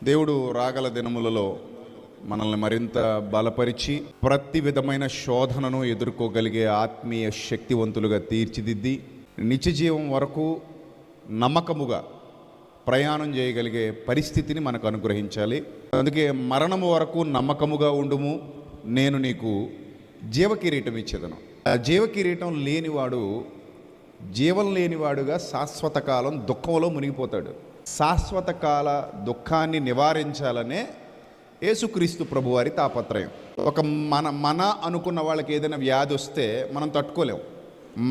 దేవుడు రాగల దినములలో మనల్ని మరింత బలపరిచి ప్రతి విధమైన శోధనను ఎదుర్కోగలిగే ఆత్మీయ శక్తివంతులుగా తీర్చిదిద్ది నిత్య జీవం వరకు నమ్మకముగా ప్రయాణం చేయగలిగే పరిస్థితిని మనకు అనుగ్రహించాలి. అందుకే మరణము వరకు నమ్మకముగా ఉండుము, నేను నీకు జీవకిరీటం ఇచ్చేదను. ఆ జీవకిరీటం లేనివాడు జీవం లేనివాడుగా శాశ్వత కాలం దుఃఖంలో మునిగిపోతాడు. శాశ్వత కాల దుఃఖాన్ని నివారించాలనే యేసుక్రీస్తు ప్రభువారి తాపత్రయం. ఒక మన అనుకున్న వాళ్ళకి ఏదైనా వ్యాధి వస్తే మనం తట్టుకోలేం.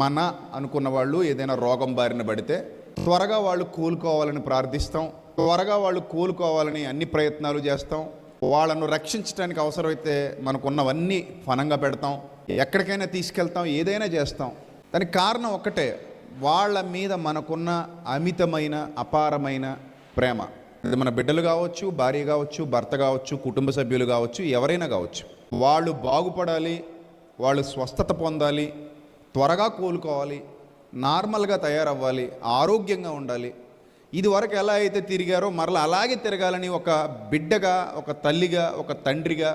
మన అనుకున్న వాళ్ళు ఏదైనా రోగం బారిన పడితే త్వరగా వాళ్ళు కోలుకోవాలని ప్రార్థిస్తాం, త్వరగా వాళ్ళు కోలుకోవాలని అన్ని ప్రయత్నాలు చేస్తాం. వాళ్ళను రక్షించడానికి అవసరమైతే మనకున్నవన్నీ ఫనంగా పెడతాం, ఎక్కడికైనా తీసుకెళ్తాం, ఏదైనా చేస్తాం. దానికి కారణం ఒక్కటే, వాళ్ళ మీద మనకున్న అమితమైన అపారమైన ప్రేమ. ఇది మన బిడ్డలు కావచ్చు, భార్య కావచ్చు, భర్త కావచ్చు, కుటుంబ సభ్యులు కావచ్చు, ఎవరైనా కావచ్చు. వాళ్ళు బాగుపడాలి, వాళ్ళు స్వస్థత పొందాలి, త్వరగా కోలుకోవాలి, నార్మల్గా తయారవ్వాలి, ఆరోగ్యంగా ఉండాలి. ఇదివరకు ఎలా అయితే తిరిగారో మరలా అలాగే తిరగాలని ఒక బిడ్డగా, ఒక తల్లిగా, ఒక తండ్రిగా,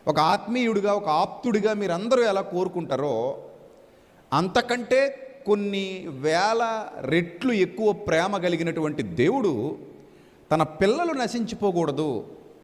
ఒక ఆత్మీయుడిగా, ఒక ఆప్తుడిగా మీరందరూ ఎలా కోరుకుంటారో అంతకంటే కొన్ని వేల రెట్లు ఎక్కువ ప్రేమ కలిగినటువంటి దేవుడు తన పిల్లలు నశించిపోకూడదు,